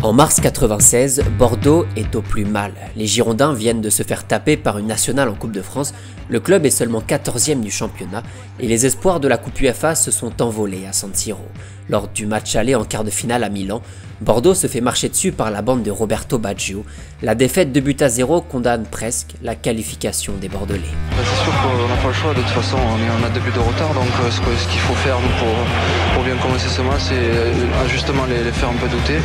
En mars 96, Bordeaux est au plus mal. Les Girondins viennent de se faire taper par une nationale en Coupe de France. Le club est seulement 14e du championnat et les espoirs de la Coupe UEFA se sont envolés à San Siro. Lors du match aller en quart de finale à Milan, Bordeaux se fait marcher dessus par la bande de Roberto Baggio. La défaite de but à 0 condamne presque la qualification des Bordelais. C'est sûr qu'on n'a pas le choix, de toute façon on a 2 buts de retard, donc ce qu'il faut faire pour bien commencer ce match, c'est justement les faire un peu douter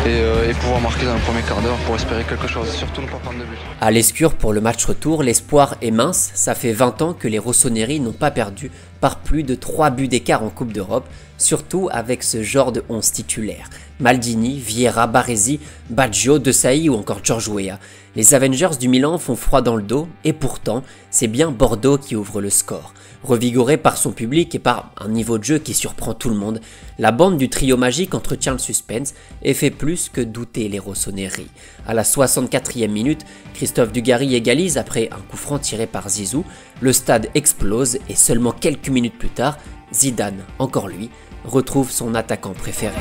et pouvoir marquer dans le premier quart d'heure pour espérer quelque chose, surtout ne pas prendre de but. À l'Escure pour le match retour, l'espoir est mince, ça fait 20 ans que les Rossoneri n'ont pas perdu par plus de 3 buts d'écart en Coupe d'Europe, surtout avec ce genre de 11 titulaires. Maldini, Vieira, Baresi, Baggio, De Sailly ou encore George Weah. Les Avengers du Milan font froid dans le dos et pourtant, c'est bien Bordeaux qui ouvre le score. Revigoré par son public et par un niveau de jeu qui surprend tout le monde, la bande du trio magique entretient le suspense et fait plus que douter les Rossoneri. À la 64e minute, Christophe Dugarry égalise après un coup franc tiré par Zizou, le stade explose et seulement quelques minutes plus tard, Zidane, encore lui, retrouve son attaquant préféré.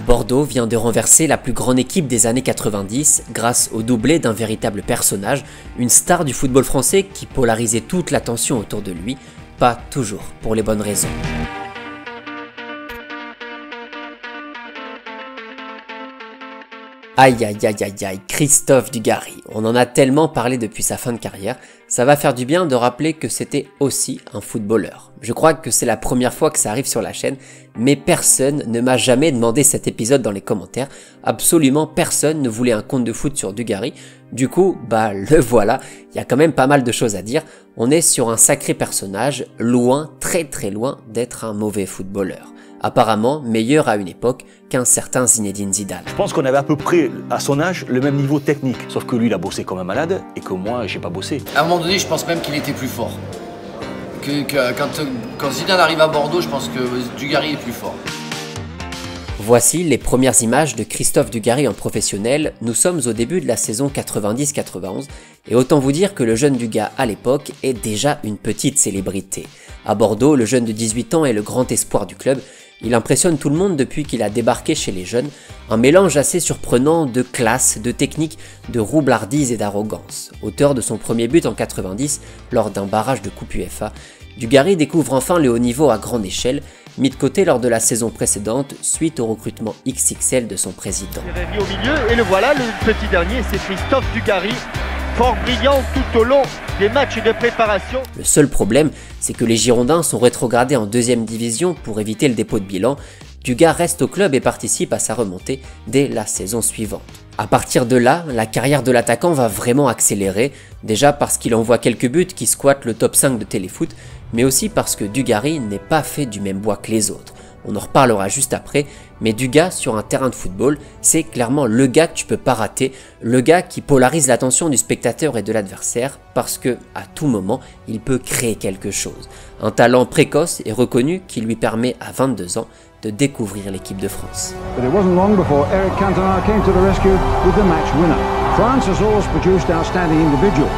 Bordeaux vient de renverser la plus grande équipe des années 90 grâce au doublé d'un véritable personnage, une star du football français qui polarisait toute l'attention autour de lui, pas toujours pour les bonnes raisons. Aïe aïe aïe aïe aïe, Christophe Dugarry, on en a tellement parlé depuis sa fin de carrière, ça va faire du bien de rappeler que c'était aussi un footballeur. Je crois que c'est la première fois que ça arrive sur la chaîne, mais personne ne m'a jamais demandé cet épisode dans les commentaires, absolument personne ne voulait un compte de foot sur Dugarry, du coup, le voilà, il y a quand même pas mal de choses à dire, on est sur un sacré personnage, loin, très très loin d'être un mauvais footballeur. Apparemment meilleur à une époque qu'un certain Zinedine Zidane. Je pense qu'on avait à peu près, à son âge, le même niveau technique. Sauf que lui, il a bossé comme un malade et que moi, j'ai pas bossé. À un moment donné, je pense même qu'il était plus fort. Quand Zidane arrive à Bordeaux, je pense que Dugarry est plus fort. Voici les premières images de Christophe Dugarry en professionnel. Nous sommes au début de la saison 90-91 et autant vous dire que le jeune Duga à l'époque est déjà une petite célébrité. À Bordeaux, le jeune de 18 ans est le grand espoir du club. Il impressionne tout le monde depuis qu'il a débarqué chez les jeunes, un mélange assez surprenant de classe, de technique, de roublardise et d'arrogance. Auteur de son premier but en 90 lors d'un barrage de Coupe UEFA, Dugarry découvre enfin le haut niveau à grande échelle, mis de côté lors de la saison précédente suite au recrutement XXL de son président. Au milieu, et le voilà, le petit dernier, c'est Christophe Dugarry, fort brillant tout au long des matchs de préparation. Le seul problème, c'est que les Girondins sont rétrogradés en 2e division pour éviter le dépôt de bilan. Duga reste au club et participe à sa remontée dès la saison suivante. À partir de là, la carrière de l'attaquant va vraiment accélérer, déjà parce qu'il envoie quelques buts qui squattent le top 5 de Téléfoot, mais aussi parce que Dugarry n'est pas fait du même bois que les autres. On en reparlera juste après, mais Duga sur un terrain de football, c'est clairement le gars que tu peux pas rater, le gars qui polarise l'attention du spectateur et de l'adversaire parce que à tout moment, il peut créer quelque chose. Un talent précoce et reconnu qui lui permet à 22 ans de découvrir l'équipe de France. But it wasn't long before Eric Cantona came to the rescue with the match winner. France has always produced outstanding individuals.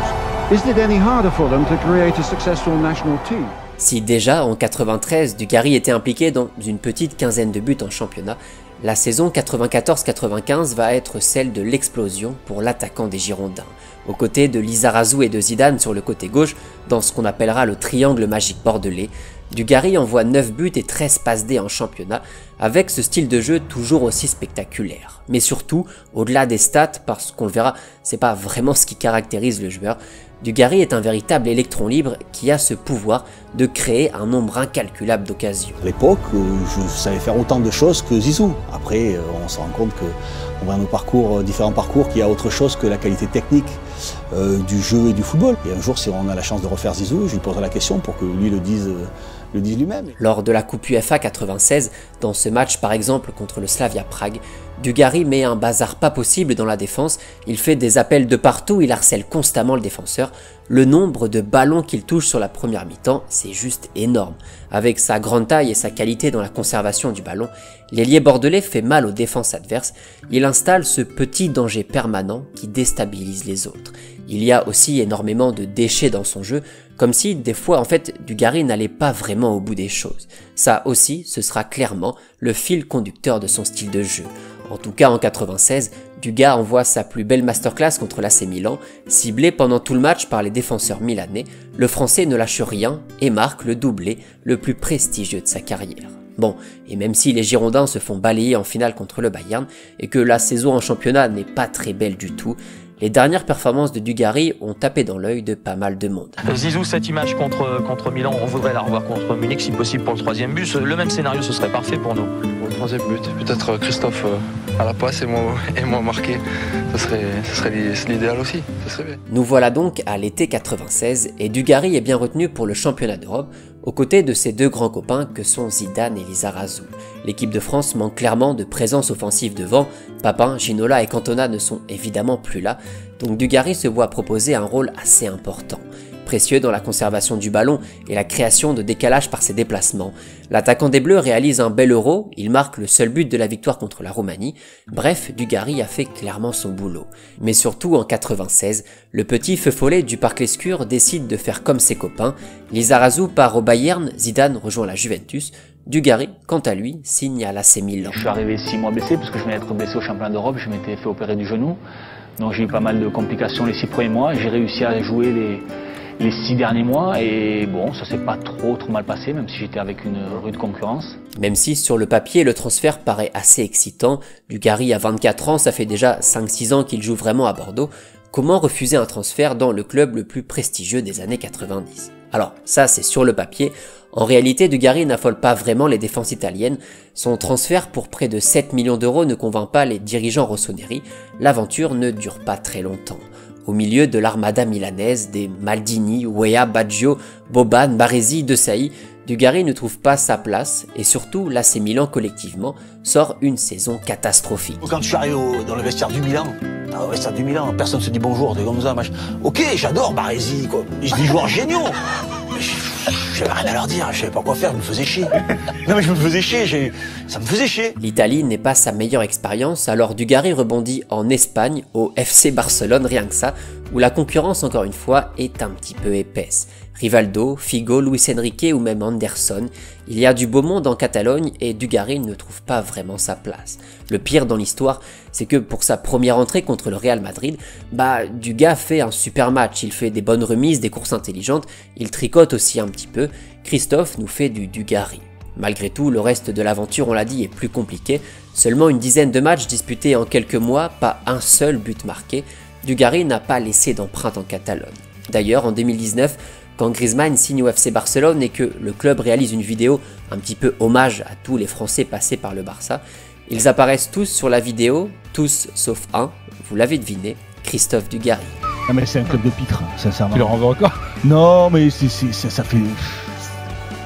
Is it any harder for them to create a successful national team? Si déjà en 93, Dugarry était impliqué dans une petite quinzaine de buts en championnat, la saison 94-95 va être celle de l'explosion pour l'attaquant des Girondins. Aux côtés de Lizarazu et de Zidane sur le côté gauche, dans ce qu'on appellera le triangle magique bordelais, Dugarry envoie 9 buts et 13 passes D en championnat, avec ce style de jeu toujours aussi spectaculaire. Mais surtout, au-delà des stats, parce qu'on le verra, c'est pas vraiment ce qui caractérise le joueur, Dugarry est un véritable électron libre qui a ce pouvoir de créer un nombre incalculable d'occasions. À l'époque, je savais faire autant de choses que Zizou. Après, on se rend compte qu'on voit nos différents parcours, qu'il y a autre chose que la qualité technique du jeu et du football. Et un jour, si on a la chance de refaire Zizou, je lui poserai la question pour que lui le dise lui-même. Lors de la Coupe UEFA 96, dans ce match par exemple contre le Slavia Prague, Dugarry met un bazar pas possible dans la défense, il fait des appels de partout, il harcèle constamment le défenseur. le nombre de ballons qu'il touche sur la première mi-temps, c'est juste énorme. Avec sa grande taille et sa qualité dans la conservation du ballon, l'ailier bordelais fait mal aux défenses adverses. Il installe ce petit danger permanent qui déstabilise les autres. Il y a aussi énormément de déchets dans son jeu, comme si des fois en fait Dugarry n'allait pas vraiment au bout des choses. Ça aussi, ce sera clairement le fil conducteur de son style de jeu. En tout cas en 96, Duga envoie sa plus belle masterclass contre l'AC Milan, ciblé pendant tout le match par les défenseurs milanais. Le Français ne lâche rien et marque le doublé le plus prestigieux de sa carrière. Bon, et même si les Girondins se font balayer en finale contre le Bayern et que la saison en championnat n'est pas très belle du tout, les dernières performances de Dugarry ont tapé dans l'œil de pas mal de monde. Zizou, cette image contre Milan, on voudrait la revoir contre Munich si possible pour le 3e but. Le même scénario, ce serait parfait pour nous. Pour le 3e but, peut-être Christophe à la passe et moi marqué. Ce serait l'idéal aussi, ce serait bien. Nous voilà donc à l'été 96 et Dugarry est bien retenu pour le championnat d'Europe aux côtés de ses deux grands copains que sont Zidane et Lizarazu. L'équipe de France manque clairement de présence offensive devant, Papin, Ginola et Cantona ne sont évidemment plus là, donc Dugarry se voit proposer un rôle assez important. Précieux dans la conservation du ballon et la création de décalage par ses déplacements. L'attaquant des Bleus réalise un bel Euro, il marque le seul but de la victoire contre la Roumanie. Bref, Dugarry a fait clairement son boulot. Mais surtout en 96, le petit feu follet du Parc Lescure décide de faire comme ses copains. Lizarazu part au Bayern, Zidane rejoint la Juventus. Dugarry, quant à lui, signe à l'AC Milan. Je suis arrivé 6 mois blessé parce que je venais d'être blessé au championnat d'Europe, je m'étais fait opérer du genou. Donc j'ai eu pas mal de complications les 6 premiers mois. J'ai réussi à jouer les 6 derniers mois et bon, ça s'est pas trop mal passé, même si j'étais avec une rude concurrence. Même si sur le papier le transfert paraît assez excitant, Dugarry a 24 ans, ça fait déjà 5-6 ans qu'il joue vraiment à Bordeaux, comment refuser un transfert dans le club le plus prestigieux des années 90? Alors ça c'est sur le papier, en réalité Dugarry n'affole pas vraiment les défenses italiennes, son transfert pour près de 7 millions d'euros ne convainc pas les dirigeants rossoneri, l'aventure ne dure pas très longtemps. Au milieu de l'armada milanaise des Maldini, Weah, Baggio, Boban, Baresi, De Sailly, Dugarry ne trouve pas sa place et surtout l'AC Milan collectivement sort une saison catastrophique. Quand je suis arrivé dans le vestiaire du Milan, personne ne se dit bonjour, t'es comme ça, machin. Ok, j'adore Baresi, quoi. J'ai des joueurs géniaux. J'avais rien à leur dire, je savais pas quoi faire, je me faisais chier. Non mais je me faisais chier, ça me faisait chier. L'Italie n'est pas sa meilleure expérience, alors Dugarry rebondit en Espagne, au FC Barcelone, rien que ça, où la concurrence encore une fois est un petit peu épaisse. Rivaldo, Figo, Luis Enrique ou même Anderson, il y a du beau monde en Catalogne et Dugarry ne trouve pas vraiment sa place. Le pire dans l'histoire, c'est que pour sa première entrée contre le Real Madrid, Duga fait un super match, il fait des bonnes remises, des courses intelligentes, il tricote aussi un petit peu, Christophe nous fait du Dugarry. Malgré tout, le reste de l'aventure, on l'a dit, est plus compliqué, seulement une dizaine de matchs disputés en quelques mois, pas un seul but marqué, Dugarry n'a pas laissé d'empreinte en Catalogne. D'ailleurs, en 2019, quand Griezmann signe au FC Barcelone et que le club réalise une vidéo un petit peu hommage à tous les Français passés par le Barça, ils apparaissent tous sur la vidéo, tous sauf un, vous l'avez deviné, Christophe Dugarry. Ah mais c'est un club de pitre, sincèrement. Tu le renvoies encore? Non mais ça fait...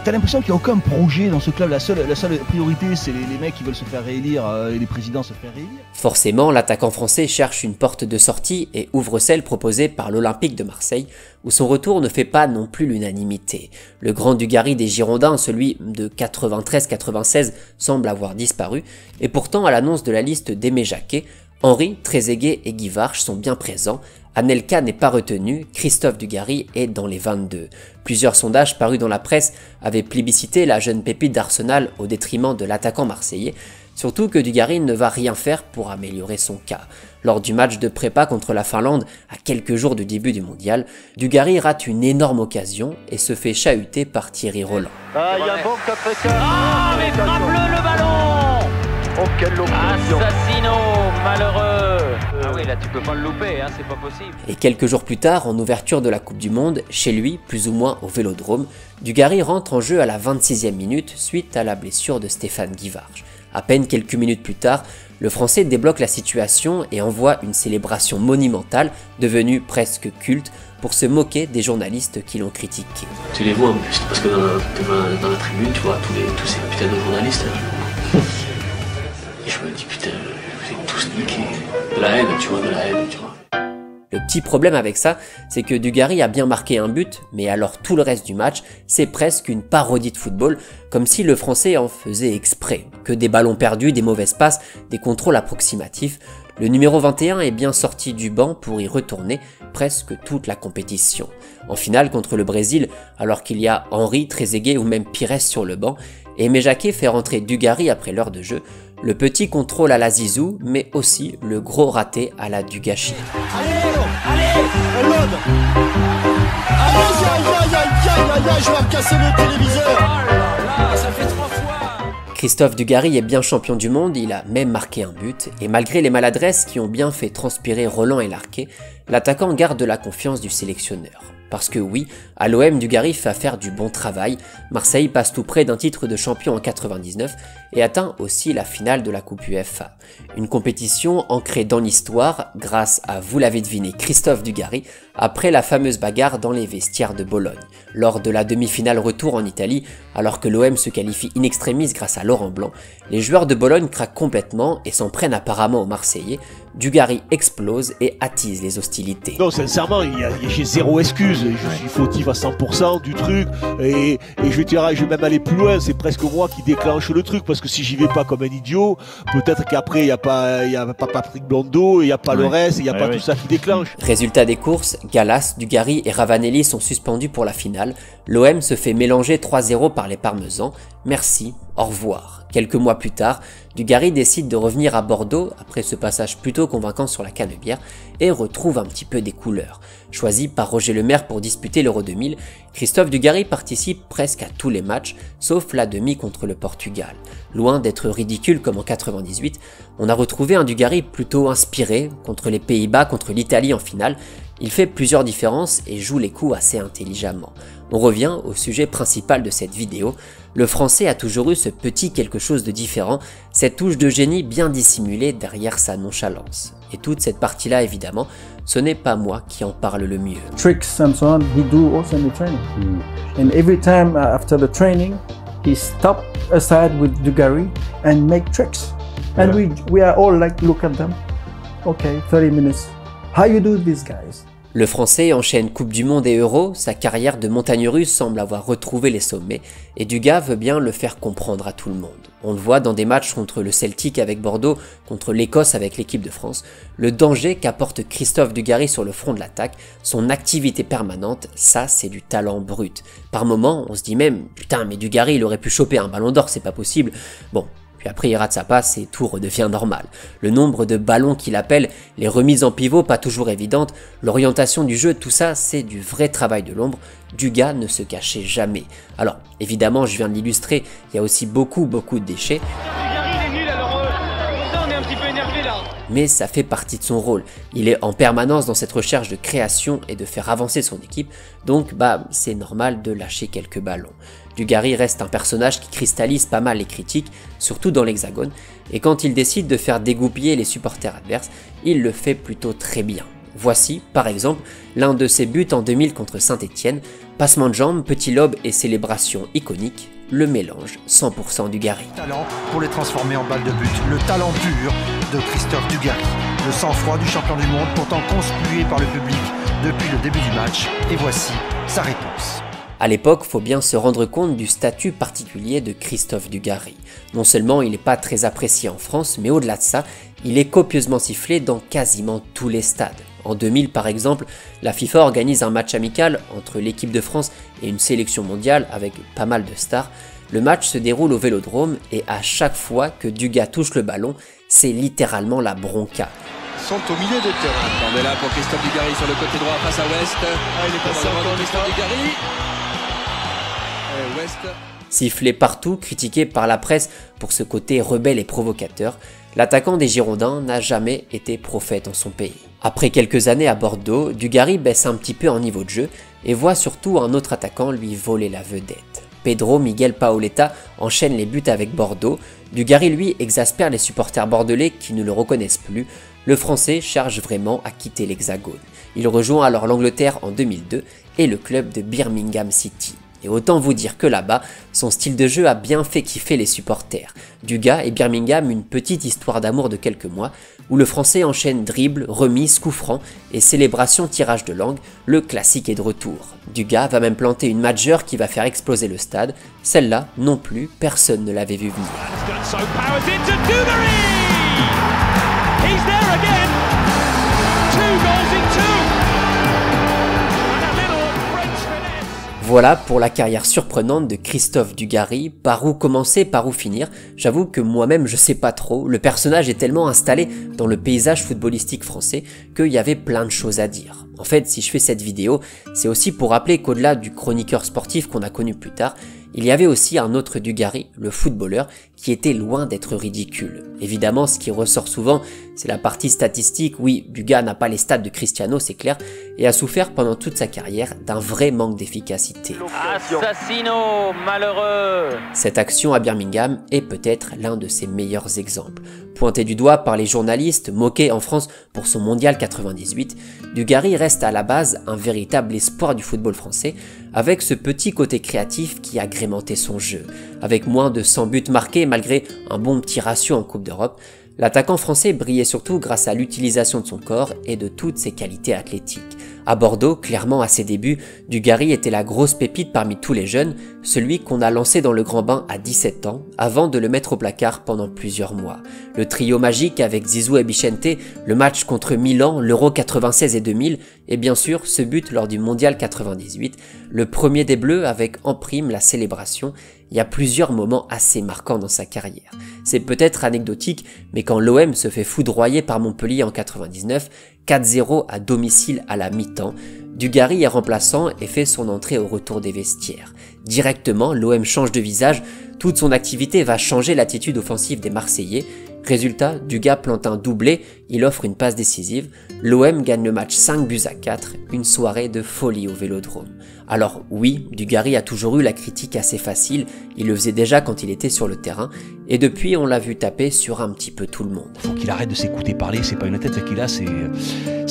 T'as l'impression qu'il n'y a aucun projet dans ce club, la seule priorité c'est les mecs qui veulent se faire réélire et les présidents se faire réélire. Forcément, l'attaquant français cherche une porte de sortie et ouvre celle proposée par l'Olympique de Marseille, où son retour ne fait pas non plus l'unanimité. Le grand Dugarry des Girondins, celui de 93-96, semble avoir disparu, et pourtant à l'annonce de la liste d'Aimé Jacquet, Henry, Trezeguet et Guy Varche sont bien présents. Anelka n'est pas retenu, Christophe Dugarry est dans les 22. Plusieurs sondages parus dans la presse avaient plébiscité la jeune pépite d'Arsenal au détriment de l'attaquant marseillais, surtout que Dugarry ne va rien faire pour améliorer son cas. Lors du match de prépa contre la Finlande, à quelques jours du début du mondial, Dugarry rate une énorme occasion et se fait chahuter par Thierry Roland. Ah, il y a un bon contre-écart. Ah, mais frappe-le le ballon! Oh, quelle occasion! Assassino, malheureux! Ah oui, là tu peux pas le louper, hein, c'est pas possible. Et quelques jours plus tard, en ouverture de la Coupe du Monde, chez lui, plus ou moins au Vélodrome, Dugarry rentre en jeu à la 26e minute suite à la blessure de Stéphane Guy Varche. À peine quelques minutes plus tard, le Français débloque la situation et envoie une célébration monumentale, devenue presque culte, pour se moquer des journalistes qui l'ont critiqué. Tu les vois en plus, parce que dans la tribune, tu vois tous ces putains de journalistes. Et je me dis putain, vous êtes tous niqués. De la haine, tu vois. Le petit problème avec ça, c'est que Dugarry a bien marqué un but, mais alors tout le reste du match, c'est presque une parodie de football, comme si le Français en faisait exprès. Que des ballons perdus, des mauvaises passes, des contrôles approximatifs. Le numéro 21 est bien sorti du banc pour y retourner presque toute la compétition. En finale contre le Brésil, alors qu'il y a Henry, Trezeguet ou même Pires sur le banc, Aimé Jacquet fait rentrer Dugarry après l'heure de jeu, le petit contrôle à la Zizou, mais aussi le gros raté à la Dugashi. Je vais me casser le téléviseur. Ça fait 3 fois. Christophe Dugarry est bien champion du monde, il a même marqué un but, et malgré les maladresses qui ont bien fait transpirer Roland et Larquet, l'attaquant garde la confiance du sélectionneur. Parce que oui, à l'OM, Dugarry fait faire du bon travail, Marseille passe tout près d'un titre de champion en 99 et atteint aussi la finale de la Coupe UEFA. Une compétition ancrée dans l'histoire grâce à, vous l'avez deviné, Christophe Dugarry, après la fameuse bagarre dans les vestiaires de Bologne. Lors de la demi-finale retour en Italie, alors que l'OM se qualifie in extremis grâce à Laurent Blanc, les joueurs de Bologne craquent complètement et s'en prennent apparemment aux Marseillais. Dugarry explose et attise les hostilités. Non, sincèrement, j'ai zéro excuse. Je suis fautif à 100% du truc. Et je vais même aller plus loin. C'est presque moi qui déclenche le truc. Parce que si j'y vais pas comme un idiot, peut-être qu'après, il n'y a pas Patrick Blondeau, il n'y a pas le reste, il n'y a pas tout ça qui déclenche. Résultat des courses, Gallas, Dugarry et Ravanelli sont suspendus pour la finale. L'OM se fait mélanger 3-0 par les Parmesans. Merci, au revoir. Quelques mois plus tard, Dugarry décide de revenir à Bordeaux après ce passage plutôt convaincant sur la Canebière et retrouve un petit peu des couleurs. Choisi par Roger Lemaire pour disputer l'Euro 2000, Christophe Dugarry participe presque à tous les matchs, sauf la demi contre le Portugal. Loin d'être ridicule comme en 98, on a retrouvé un Dugarry plutôt inspiré contre les Pays-Bas, contre l'Italie en finale. Il fait plusieurs différences et joue les coups assez intelligemment. On revient au sujet principal de cette vidéo. Le Français a toujours eu ce petit quelque chose de différent, cette touche de génie bien dissimulée derrière sa nonchalance. Et toute cette partie-là, évidemment, ce n'est pas moi qui en parle le mieux. Tricks and so on, he do also in the training. And every time after the training, he stop aside with Dugarry and make tricks. And we are all like, look at them. Okay, 30 minutes. How you do this, guys? Le Français enchaîne Coupe du Monde et Euro, sa carrière de montagne russe semble avoir retrouvé les sommets, et Dugas veut bien le faire comprendre à tout le monde. On le voit dans des matchs contre le Celtic avec Bordeaux, contre l'Écosse avec l'équipe de France, le danger qu'apporte Christophe Dugarry sur le front de l'attaque, son activité permanente, ça c'est du talent brut. Par moments, on se dit même, putain mais Dugarry il aurait pu choper un ballon d'or, c'est pas possible. Bon. Puis après il rate sa passe et tout redevient normal. Le nombre de ballons qu'il appelle, les remises en pivot pas toujours évidentes, l'orientation du jeu, tout ça c'est du vrai travail de l'ombre. Dugas ne se cachait jamais. Alors évidemment je viens de l'illustrer, il y a aussi beaucoup de déchets. Mais ça fait partie de son rôle. Il est en permanence dans cette recherche de création et de faire avancer son équipe, donc c'est normal de lâcher quelques ballons. Dugarry reste un personnage qui cristallise pas mal les critiques, surtout dans l'Hexagone, et quand il décide de faire dégoupiller les supporters adverses, il le fait plutôt très bien. Voici, par exemple, l'un de ses buts en 2000 contre Saint-Etienne, passement de jambes, petit lobe et célébration iconique, le mélange 100% Dugarry. Talent pour les transformer en balles de but, le talent pur de Christophe Dugarry, le sang-froid du champion du monde pourtant conspué par le public depuis le début du match, et voici sa réponse. À l'époque, faut bien se rendre compte du statut particulier de Christophe Dugarry. Non seulement il n'est pas très apprécié en France, mais au-delà de ça, il est copieusement sifflé dans quasiment tous les stades. En 2000 par exemple, la FIFA organise un match amical entre l'équipe de France et une sélection mondiale avec pas mal de stars. Le match se déroule au Vélodrome et à chaque fois que Dugas touche le ballon, c'est littéralement la bronca. Ils sont au milieu de terrain. On est là pour Christophe Dugarry sur le côté droit face à West. Il est passé encore Christophe Dugarry. West. Sifflé partout, critiqué par la presse pour ce côté rebelle et provocateur, l'attaquant des Girondins n'a jamais été prophète en son pays. Après quelques années à Bordeaux, Dugarry baisse un petit peu en niveau de jeu et voit surtout un autre attaquant lui voler la vedette. Pedro Miguel Paoletta enchaîne les buts avec Bordeaux, Dugarry lui exaspère les supporters bordelais qui ne le reconnaissent plus, le Français cherche vraiment à quitter l'Hexagone. Il rejoint alors l'Angleterre en 2002 et le club de Birmingham City. Et autant vous dire que là-bas, son style de jeu a bien fait kiffer les supporters. Dugas et Birmingham, une petite histoire d'amour de quelques mois, où le français enchaîne dribble, remise, coup franc et célébration tirage de langue, le classique est de retour. Dugas va même planter une majeure qui va faire exploser le stade, celle-là non plus, personne ne l'avait vu venir. Voilà pour la carrière surprenante de Christophe Dugarry. Par où commencer, par où finir? J'avoue que moi-même je sais pas trop, le personnage est tellement installé dans le paysage footballistique français qu'il y avait plein de choses à dire. En fait, si je fais cette vidéo, c'est aussi pour rappeler qu'au-delà du chroniqueur sportif qu'on a connu plus tard, il y avait aussi un autre Dugarry, le footballeur, qui était loin d'être ridicule. Évidemment, ce qui ressort souvent, c'est la partie statistique. Oui, Dugas n'a pas les stats de Cristiano, c'est clair, et a souffert pendant toute sa carrière d'un vrai manque d'efficacité. Assassino, malheureux! Cette action à Birmingham est peut-être l'un de ses meilleurs exemples. Pointé du doigt par les journalistes, moqué en France pour son mondial 98, Dugarry reste à la base un véritable espoir du football français, avec ce petit côté créatif qui agrémentait son jeu. Avec moins de 100 buts marqués malgré un bon petit ratio en Coupe d'Europe, l'attaquant français brillait surtout grâce à l'utilisation de son corps et de toutes ses qualités athlétiques. À Bordeaux, clairement à ses débuts, Dugarry était la grosse pépite parmi tous les jeunes, celui qu'on a lancé dans le grand bain à 17 ans, avant de le mettre au placard pendant plusieurs mois. Le trio magique avec Zizou et Bichente, le match contre Milan, l'Euro 96 et 2000, et bien sûr ce but lors du Mondial 98, le premier des Bleus avec en prime la célébration. Il y a plusieurs moments assez marquants dans sa carrière. C'est peut-être anecdotique, mais quand l'OM se fait foudroyer par Montpellier en 99, 4-0 à domicile à la mi-temps, Dugarry est remplaçant et fait son entrée au retour des vestiaires. Directement, l'OM change de visage, toute son activité va changer l'attitude offensive des Marseillais. Résultat, Dugas plante un doublé, il offre une passe décisive, l'OM gagne le match 5-4, une soirée de folie au Vélodrome. Alors oui, Dugarry a toujours eu la critique assez facile, il le faisait déjà quand il était sur le terrain, et depuis on l'a vu taper sur un petit peu tout le monde. Faut qu'il arrête de s'écouter parler, c'est pas une tête qu'il a, c'est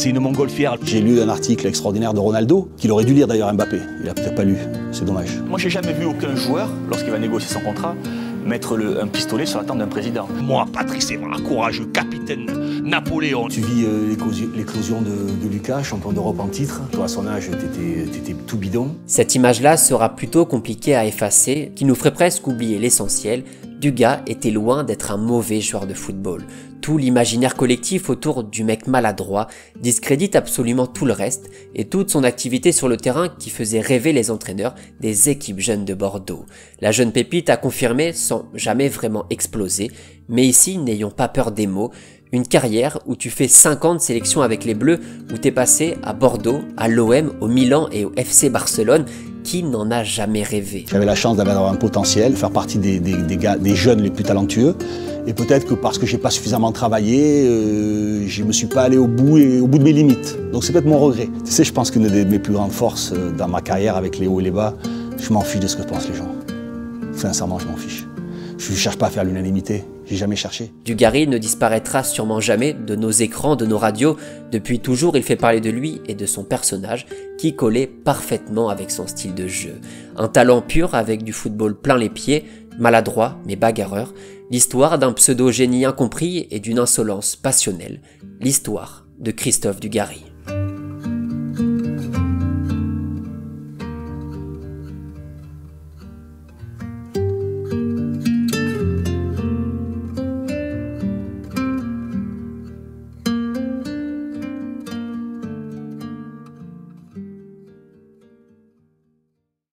une montgolfière. J'ai lu un article extraordinaire de Ronaldo, qu'il aurait dû lire d'ailleurs Mbappé, il a peut-être pas lu, c'est dommage. Moi j'ai jamais vu aucun joueur, lorsqu'il va négocier son contrat, mettre un pistolet sur la tempe d'un président. Moi, Patrice Evra, courageux, capitaine, Napoléon. Tu vis l'éclosion de Lucas, champion d'Europe en titre. Toi, à son âge, t'étais tout bidon. Cette image-là sera plutôt compliquée à effacer, qui nous ferait presque oublier l'essentiel. Dugas était loin d'être un mauvais joueur de football. Tout l'imaginaire collectif autour du mec maladroit discrédite absolument tout le reste et toute son activité sur le terrain qui faisait rêver les entraîneurs des équipes jeunes de Bordeaux. La jeune pépite a confirmé sans jamais vraiment exploser, mais ici n'ayons pas peur des mots, une carrière où tu fais 50 sélections avec les Bleus, où t'es passé à Bordeaux, à l'OM, au Milan et au FC Barcelone. Qui n'en a jamais rêvé? J'avais la chance d'avoir un potentiel, faire partie des jeunes les plus talentueux. Et peut-être que parce que j'ai pas suffisamment travaillé, je me suis pas allé au bout de mes limites. Donc c'est peut-être mon regret. Tu sais, je pense qu'une de mes plus grandes forces dans ma carrière, avec les hauts et les bas, je m'en fiche de ce que pensent les gens. Sincèrement, je m'en fiche. Je ne cherche pas à faire l'unanimité. J'ai jamais cherché. Dugarry ne disparaîtra sûrement jamais de nos écrans, de nos radios. Depuis toujours, il fait parler de lui et de son personnage qui collait parfaitement avec son style de jeu. Un talent pur avec du football plein les pieds, maladroit mais bagarreur. L'histoire d'un pseudo-génie incompris et d'une insolence passionnelle. L'histoire de Christophe Dugarry.